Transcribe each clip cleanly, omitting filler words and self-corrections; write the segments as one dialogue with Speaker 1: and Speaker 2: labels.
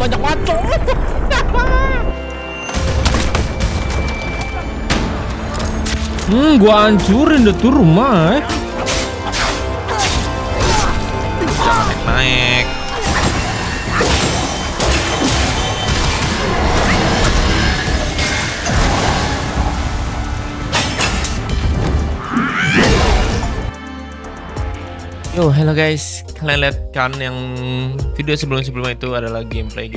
Speaker 1: banyak banget.
Speaker 2: Gua hancurin deh tuh rumah.
Speaker 1: Jangan naik. Yo, hello guys. Kalian lihat kan yang video sebelum-sebelumnya itu adalah gameplay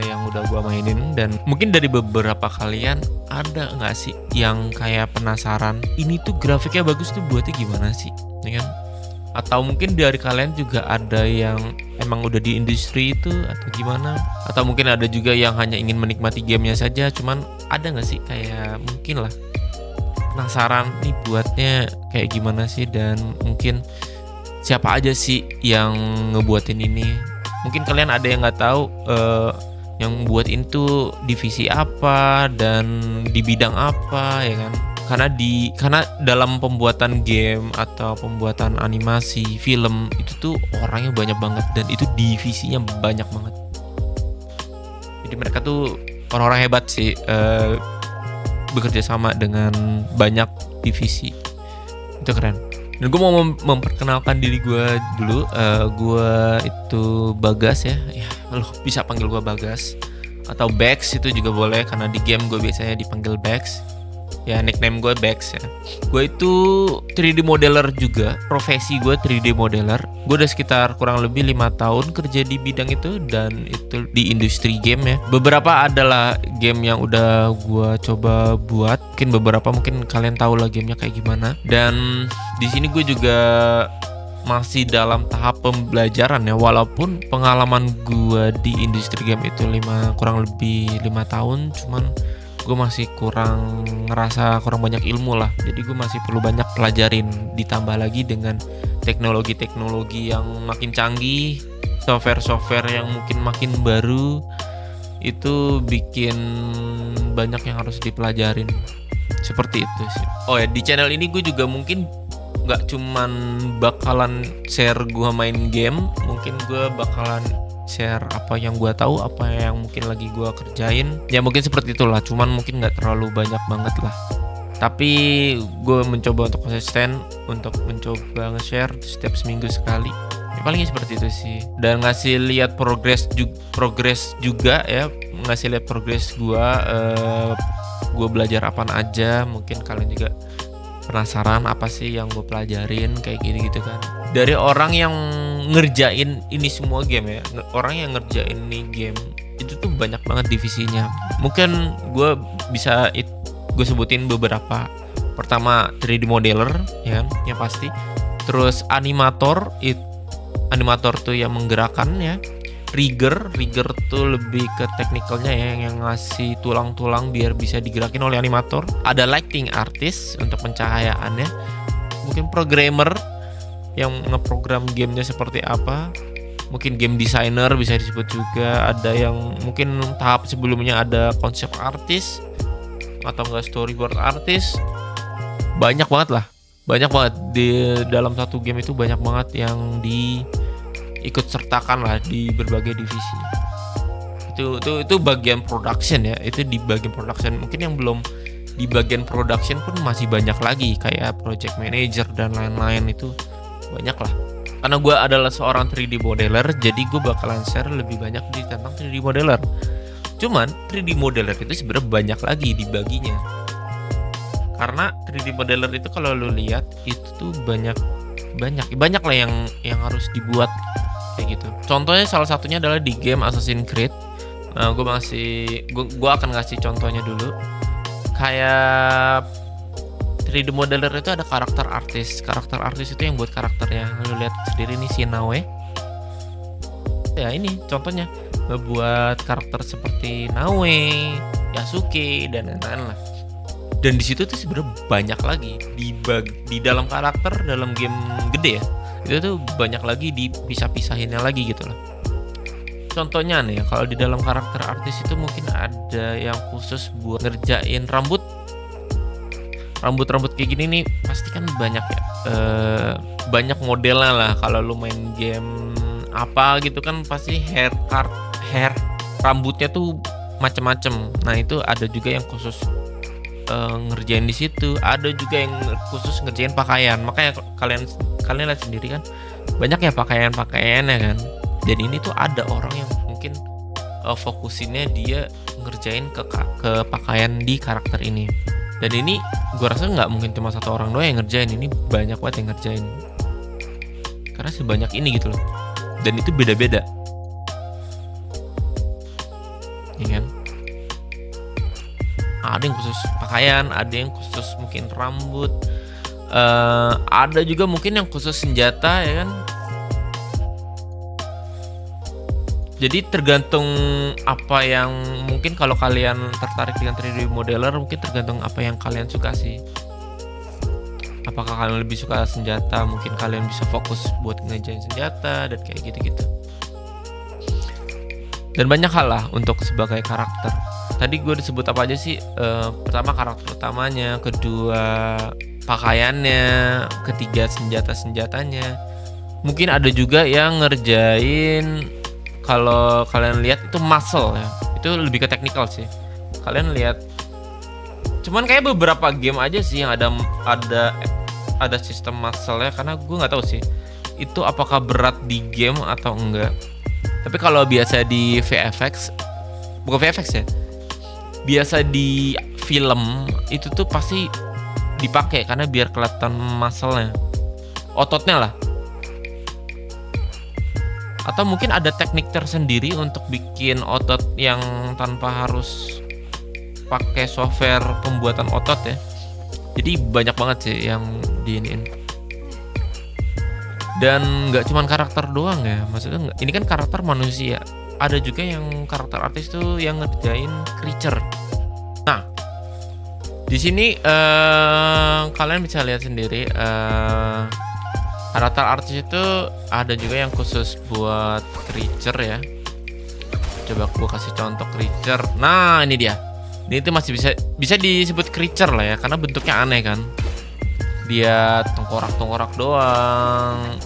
Speaker 1: yang udah gua mainin, dan mungkin dari beberapa kalian ada nggak sih yang kayak penasaran ini tuh grafiknya bagus tuh buatnya gimana sih, ya kan? Atau mungkin dari kalian juga ada yang emang udah di industri itu atau gimana? Atau mungkin ada juga yang hanya ingin menikmati gamenya saja, cuman ada nggak sih kayak mungkin lah penasaran nih buatnya kayak gimana sih, dan mungkin siapa aja sih yang ngebuatin ini. Mungkin kalian ada yang nggak tahu yang buatin tuh divisi apa dan di bidang apa, ya kan? Karena dalam pembuatan game atau pembuatan animasi film itu tuh orangnya banyak banget, dan itu divisinya banyak banget. Jadi mereka tuh orang-orang hebat sih, bekerja sama dengan banyak divisi. Itu keren. Dan gue mau memperkenalkan diri gue dulu. Gue itu Bagas ya. Lo bisa panggil gue Bagas atau Bax itu juga boleh, karena di game gue biasanya dipanggil Bax. Ya, nickname gue Bax ya. Gue itu 3D modeler juga. Profesi gue 3D modeler. Gue udah sekitar kurang lebih 5 tahun kerja di bidang itu, dan itu di industri game ya. Beberapa adalah game yang udah gue coba buat. Mungkin beberapa mungkin kalian tahu lah gamenya kayak gimana. Dan di sini gue juga masih dalam tahap pembelajaran ya, walaupun pengalaman gue di industri game itu kurang lebih 5 tahun, cuman gue masih ngerasa kurang banyak ilmu lah. Jadi gue masih perlu banyak pelajarin, ditambah lagi dengan teknologi yang makin canggih, software yang mungkin makin baru, itu bikin banyak yang harus dipelajarin. Seperti itu sih. Oh ya, di channel ini gue juga mungkin nggak cuman bakalan share gue main game, mungkin gue bakalan share apa yang gue tahu, apa yang mungkin lagi gue kerjain. Ya mungkin seperti itulah, cuman mungkin nggak terlalu banyak banget lah. Tapi gue mencoba untuk konsisten, untuk mencoba nge-share setiap seminggu sekali. Ya palingnya seperti itu sih. Dan ngasih lihat progres juga ya, ngasih lihat progres gue belajar apaan aja. Mungkin kalian juga penasaran apa sih yang gue pelajarin kayak gitu kan. Dari orang yang ngerjain ini semua game ya, orang yang ngerjain ini game itu tuh banyak banget divisinya. Mungkin gue bisa gue sebutin beberapa. Pertama 3D modeler ya, yang pasti. Terus animator tuh yang menggerakkan ya. Rigger tuh lebih ke teknikalnya ya, yang ngasih tulang-tulang biar bisa digerakin oleh animator. Ada lighting artist untuk pencahayaannya. Mungkin programmer yang ngeprogram gamenya seperti apa. Mungkin game designer bisa disebut juga. Ada yang mungkin tahap sebelumnya ada konsep artist atau enggak storyboard artist. Banyak banget lah. Banyak banget di dalam satu game itu, banyak banget yang ikut sertakan lah di berbagai divisi. Itu bagian production ya. Itu di bagian production. Mungkin yang belum di bagian production pun masih banyak lagi, kayak project manager dan lain-lain. Itu banyak lah. Karena gue adalah seorang 3D modeler, jadi gue bakalan share lebih banyak tentang 3D modeler. Cuman 3D modeler itu sebenarnya banyak lagi dibaginya. Karena 3D modeler itu kalau lu lihat itu tuh banyak lah yang harus dibuat kayak gitu. Contohnya salah satunya adalah di game Assassin's Creed. Gue akan ngasih contohnya dulu. Kayak 3D modeler itu ada karakter artis. Karakter artis itu yang buat karakternya. Lu lihat sendiri nih si Nawe. Ya ini contohnya, ngebuat karakter seperti Nawe, Yasuke dan lain-lain lah. Dan di situ tuh sebenarnya banyak lagi di dalam karakter dalam game gede ya. Itu tuh banyak lagi dipisah-pisahinnya lagi gitu lah. Contohnya nih, kalau di dalam karakter artis itu mungkin ada yang khusus buat ngerjain rambut kayak gini nih, pasti kan banyak ya. Banyak modelnya lah. Kalau lu main game apa gitu kan pasti hair rambutnya tuh macem-macem. Nah itu ada juga yang khusus ngerjain di situ, ada juga yang khusus ngerjain pakaian. Makanya kalian lihat sendiri kan, banyak ya pakaiannya kan. Jadi ini tuh ada orang yang mungkin fokusinnya dia ngerjain ke pakaian di karakter ini. Dan ini gue rasa nggak mungkin cuma satu orang doang yang ngerjain, ini banyak banget yang ngerjain. Karena sebanyak ini gitu loh. Dan itu beda-beda. Iya kan? Ada yang khusus pakaian, ada yang khusus mungkin rambut, ada juga mungkin yang khusus senjata ya kan. Jadi tergantung apa yang mungkin kalau kalian tertarik dengan 3D modeler, mungkin tergantung apa yang kalian suka sih. Apakah kalian lebih suka senjata, mungkin kalian bisa fokus buat ngejain senjata dan kayak gitu-gitu. Dan banyak hal lah untuk sebagai karakter. Tadi gue disebut apa aja sih? Pertama karakter utamanya, kedua pakaiannya, ketiga senjatanya. Mungkin ada juga yang ngerjain, kalau kalian lihat itu muscle ya, itu lebih ke technical sih. Kalian lihat, cuman kayak beberapa game aja sih yang ada sistem muscle ya, karena gue nggak tahu sih itu apakah berat di game atau enggak. Tapi kalau biasa di VFX, bukan VFX ya, biasa di film itu tuh pasti dipakai karena biar kelihatan muscle-nya, ototnya lah. Atau mungkin ada teknik tersendiri untuk bikin otot yang tanpa harus pakai software pembuatan otot ya. Jadi banyak banget sih yang diiniin. Dan nggak cuma karakter doang ya, maksudnya ini kan karakter manusia. Ada juga yang karakter artis tuh yang ngerjain creature. Nah, di sini kalian bisa lihat sendiri, karakter artis itu ada juga yang khusus buat creature ya. Coba gua kasih contoh creature. Nah, ini dia. Ini tuh masih bisa disebut creature lah ya, karena bentuknya aneh kan. Dia tengkorak-tengkorak doang.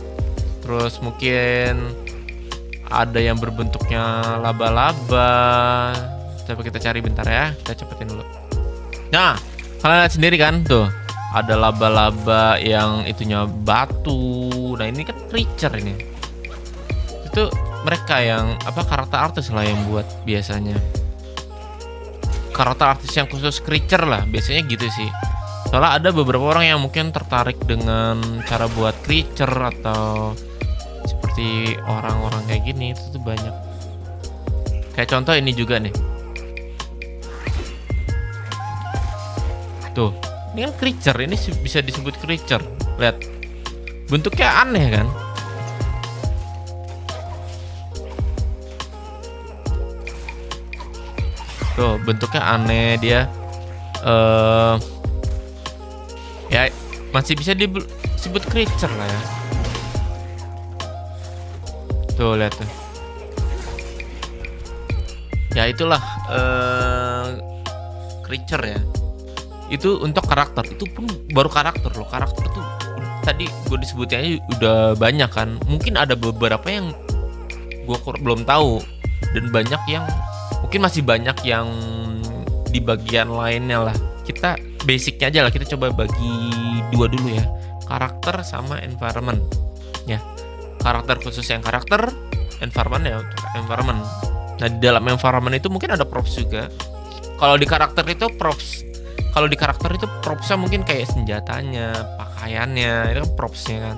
Speaker 1: Terus mungkin ada yang berbentuknya laba-laba. Coba kita cari bentar ya, kita cepetin dulu. Nah, kalian lihat sendiri kan tuh. Ada laba-laba yang itunya batu. Nah ini kan creature ini. Itu mereka yang karakter artis lah yang buat biasanya. Karakter artis yang khusus creature lah biasanya gitu sih. Soalnya ada beberapa orang yang mungkin tertarik dengan cara buat creature atau seperti orang-orang kayak gini, itu tuh banyak. Kayak contoh ini juga nih. Tuh. Ini kan creature, ini bisa disebut creature. Lihat, bentuknya aneh kan? Tuh, bentuknya aneh dia. Ya masih bisa disebut creature lah ya. Tuh lihat tuh. Ya itulah creature ya. Itu untuk karakter, itu pun baru karakter loh. Karakter tuh tadi gue disebutnya udah banyak kan. Mungkin ada beberapa yang gue belum tahu, dan banyak yang mungkin masih banyak yang di bagian lainnya lah. Kita basicnya aja lah, kita coba bagi dua dulu ya, karakter sama environment ya. Karakter khusus yang karakter, environment ya untuk environment. Nah di dalam environment itu mungkin ada props juga. Kalau di karakter itu propsnya mungkin kayak senjatanya, pakaiannya, itu kan propsnya kan.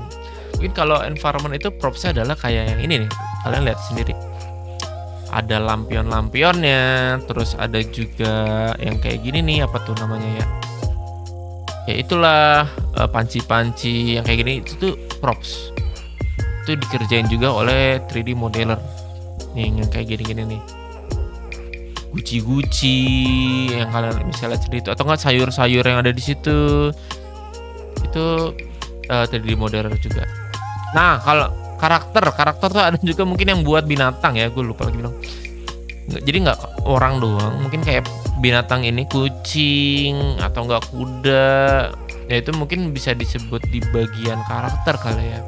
Speaker 1: Mungkin kalau environment itu propsnya adalah kayak yang ini nih, kalian lihat sendiri. Ada lampion-lampionnya, terus ada juga yang kayak gini nih, apa tuh namanya ya? Ya itulah panci-panci yang kayak gini, itu tuh props. Itu dikerjain juga oleh 3D modeler. Nih yang kayak gini-gini nih. Guci-guci yang kalian bisa lihat itu, atau enggak sayur-sayur yang ada di situ, itu 3D modeler juga. Nah kalau karakter tuh ada juga mungkin yang buat binatang ya, gue lupa lagi bilang. Jadi nggak orang doang, mungkin kayak binatang ini kucing atau enggak kuda, ya itu mungkin bisa disebut di bagian karakter kali ya,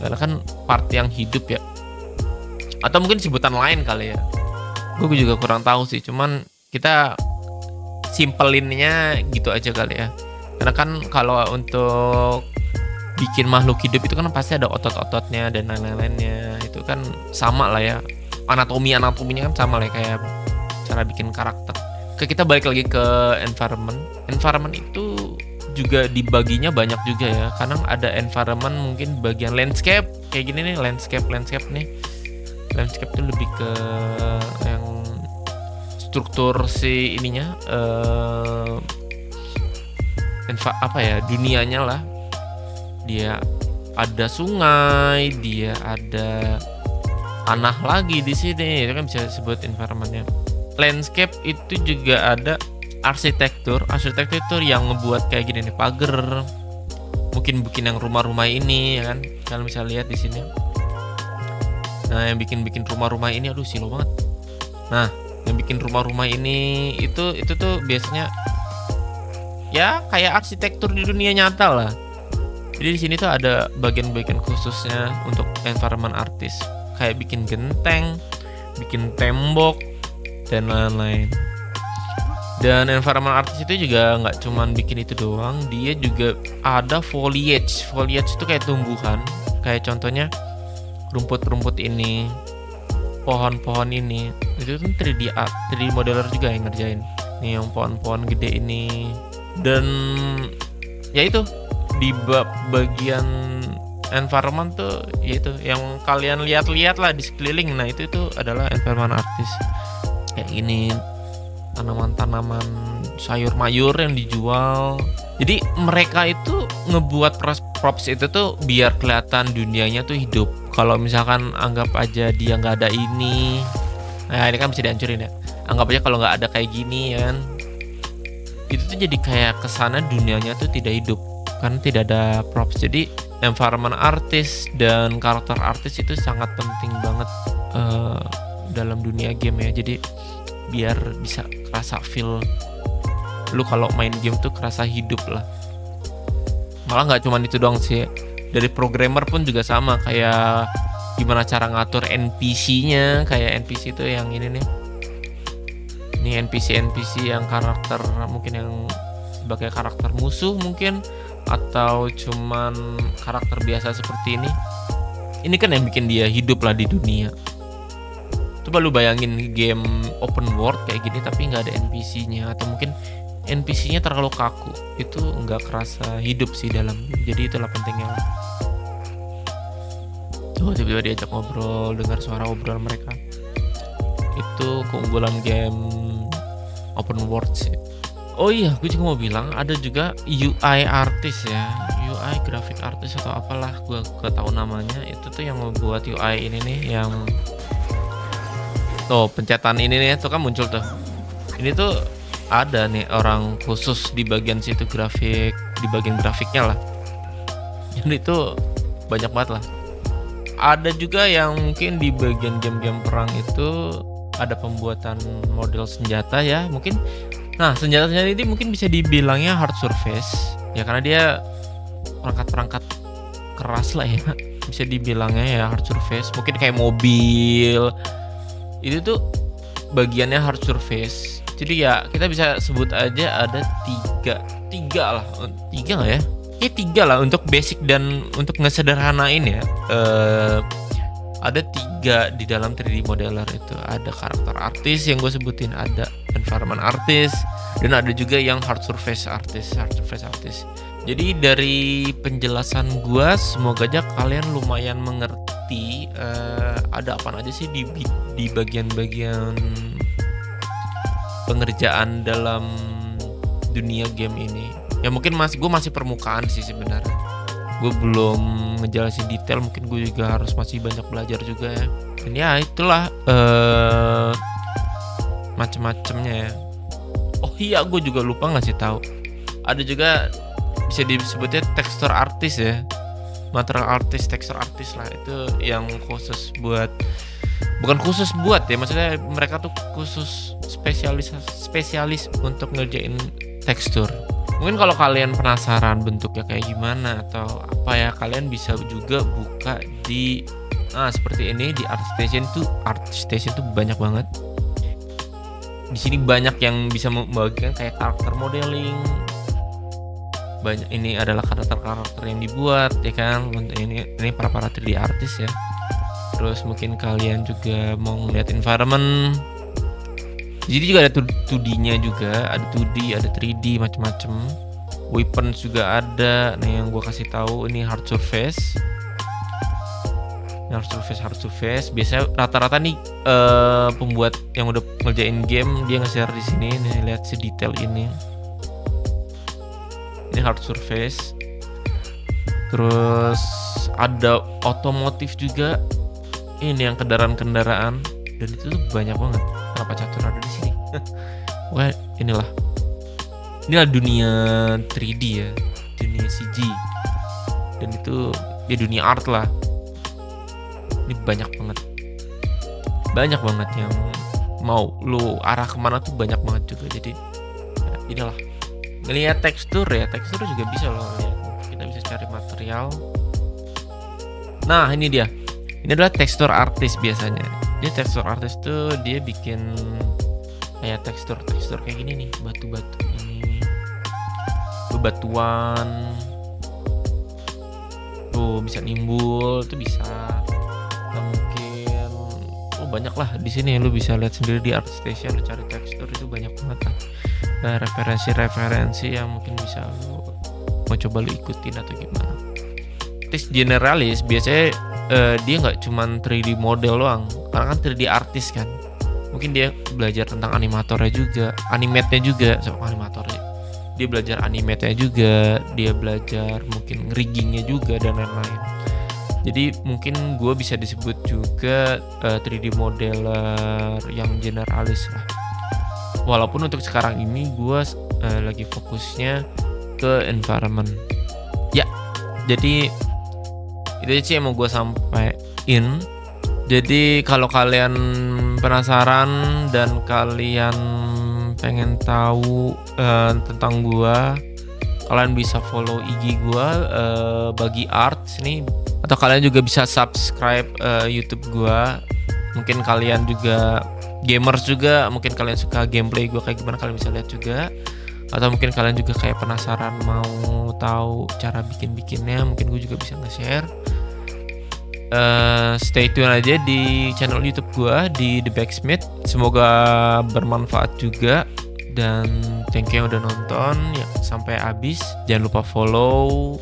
Speaker 1: karena kan part yang hidup ya, atau mungkin sebutan lain kali ya. Gue juga kurang tahu sih, cuman kita simpelinnya gitu aja kali ya. Karena kan kalau untuk bikin makhluk hidup itu kan pasti ada otot-ototnya dan lain-lainnya. Itu kan sama lah ya. Anatominya kan sama lah ya, kayak cara bikin karakter. Kita balik lagi ke environment. Environment itu juga dibaginya banyak juga ya. Kadang ada environment mungkin bagian landscape kayak gini nih, landscape nih. Landscape itu lebih ke yang struktur si ininya dunianya lah. Dia ada sungai, dia ada tanah lagi di sini, itu kan bisa disebut environmentnya. Landscape itu juga ada arsitektur itu yang ngebuat kayak gini nih, pagar, mungkin bikin yang rumah-rumah ini ya kan, kalian bisa lihat di sini. Nah, yang bikin rumah-rumah ini, aduh silo banget. Nah, yang bikin rumah-rumah ini itu tuh biasanya ya kayak arsitektur di dunia nyata lah. Jadi di sini tuh ada bagian-bagian khususnya untuk environment artist, kayak bikin genteng, bikin tembok dan lain-lain. Dan environment artist itu juga nggak cuman bikin itu doang, dia juga ada foliage. Foliage itu kayak tumbuhan, kayak contohnya rumput-rumput ini, pohon-pohon ini, itu kan 3D modeler juga yang ngerjain. Nih yang pohon-pohon gede ini. Dan ya itu di bagian environment tuh yaitu yang kalian lihat-lihat lah di sekeliling. Nah, itu adalah environment artist. Kayak ini tanaman-tanaman sayur mayur yang dijual. Jadi mereka itu ngebuat props itu tuh biar kelihatan dunianya tuh hidup. Kalau misalkan anggap aja dia nggak ada ini, nah ini kan bisa dihancurin ya. Anggap aja kalau nggak ada kayak gini ya kan, itu tuh jadi kayak kesana dunianya tuh tidak hidup kan, tidak ada props. Jadi environment artist dan karakter artist itu sangat penting banget dalam dunia game ya. Jadi biar bisa kerasa feel lu kalau main game tuh kerasa hidup lah. Malah nggak cuma itu doang sih, dari programmer pun juga sama, kayak gimana cara ngatur NPC-nya. Kayak NPC itu yang ini nih, ini NPC yang karakter, mungkin yang sebagai karakter musuh mungkin, atau cuman karakter biasa seperti ini. Ini kan yang bikin dia hidup lah di dunia. Coba lu bayangin game open world kayak gini tapi nggak ada NPC-nya, atau mungkin NPC-nya terlalu kaku, itu nggak kerasa hidup sih dalam. Jadi itulah pentingnya. Tuh tiba-tiba diajak ngobrol, dengar suara obrolan mereka. Itu keunggulan game open world sih. Oh iya, gue juga mau bilang ada juga UI artist ya, UI graphic artist atau apalah, gue gak tahu namanya. Itu tuh yang membuat UI ini nih, yang tuh pencetan ini nih, tuh kan muncul tuh. Ini tuh ada nih orang khusus di bagian situ grafik, di bagian grafiknya lah. Jadi itu banyak banget lah. Ada juga yang mungkin di bagian game-game perang itu ada pembuatan model senjata ya, mungkin. Nah, senjata-senjata ini mungkin bisa dibilangnya hard surface ya, karena dia perangkat-perangkat keras lah ya. Bisa dibilangnya ya hard surface. Mungkin kayak mobil itu tuh bagiannya hard surface. Jadi ya kita bisa sebut aja ada tiga lah nggak ya? Ya 3 lah untuk basic dan untuk ngesederhanain ya. Ada 3 di dalam 3D modeler itu. Ada karakter artis yang gue sebutin, ada environment artist, dan ada juga yang hard surface artist. Jadi dari penjelasan gue, semoga aja kalian lumayan mengerti ada apa aja sih di bagian-bagian pengerjaan dalam dunia game ini. Ya mungkin gue masih permukaan sih sebenarnya. Gue belum ngejelasin detail, mungkin gue juga harus masih banyak belajar juga ya. Dan ya itulah macam-macamnya ya. Oh iya, gue juga lupa ngasih tahu. Ada juga bisa disebutnya texture artist ya. Material artist, texture artist lah, itu yang khusus buat, bukan khusus buat ya, maksudnya mereka tuh khusus spesialis untuk ngerjain tekstur. Mungkin kalau kalian penasaran bentuknya kayak gimana atau apa ya, kalian bisa juga buka di seperti ini di ArtStation tuh banyak banget. di sini banyak yang bisa membagikan kayak karakter modeling. Banyak ini adalah karakter yang dibuat ya kan. Ini para 3D artis ya. Terus mungkin kalian juga mau ngeliat environment. Jadi juga ada 2D-nya juga, ada 2D, ada 3D macam-macam. Weapons juga ada. Nih yang gua kasih tahu ini hard surface. Hard surface. Biasanya rata-rata nih pembuat yang udah ngerjain game dia nge-share di sini. Nih lihat sedetail ini. Ini hard surface. Terus ada otomotif juga. Ini yang kendaraan-kendaraan dan itu tuh banyak banget. Kenapa catur ada di sini? Wah, inilah dunia 3D ya, dunia CG. Dan itu ya dunia art lah. Ini banyak banget yang mau lu arah kemana tuh banyak banget juga. Jadi ya, inilah ngelihat tekstur juga bisa loh lihat. Kita bisa cari material. Nah ini dia, ini adalah tekstur artis biasanya. Jadi tekstur artis tuh dia bikin kayak tekstur kayak gini nih, batu-batu ini, bebatuan tuh bisa nimbul, tuh bisa. Atau mungkin banyak lah di sini, lu bisa lihat sendiri di ArtStation, lu cari tekstur itu banyak banget lah. Nah, referensi yang mungkin bisa lu mau coba lu ikutin atau gimana. Artis generalis biasanya dia nggak cuman 3D model doang, karena kan 3D artis kan. Mungkin dia belajar tentang animatornya juga, animate-nya juga, animatornya. Dia belajar animate-nya juga, dia belajar mungkin rigging-nya juga dan lain-lain. Jadi mungkin gue bisa disebut juga 3D modeler yang generalis lah. Walaupun untuk sekarang ini gue lagi fokusnya ke environment. Ya, jadi itu aja sih yang mau gue sampaikan. Jadi kalau kalian penasaran dan kalian pengen tahu tentang gue, kalian bisa follow IG gue bagi arts nih. Atau kalian juga bisa subscribe YouTube gue. Mungkin kalian juga gamers juga, mungkin kalian suka gameplay gue kayak gimana, kalian bisa lihat juga. Atau mungkin kalian juga kayak penasaran mau tahu cara bikinnya, mungkin gue juga bisa nge-share. Stay tune aja di channel YouTube gue di The Backsmith. Semoga bermanfaat juga. Dan thank you yang udah nonton ya sampai habis. Jangan lupa follow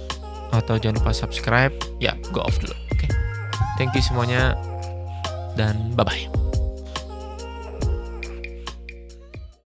Speaker 1: atau jangan lupa subscribe. Ya, go off dulu. Oke. Thank you semuanya dan bye bye.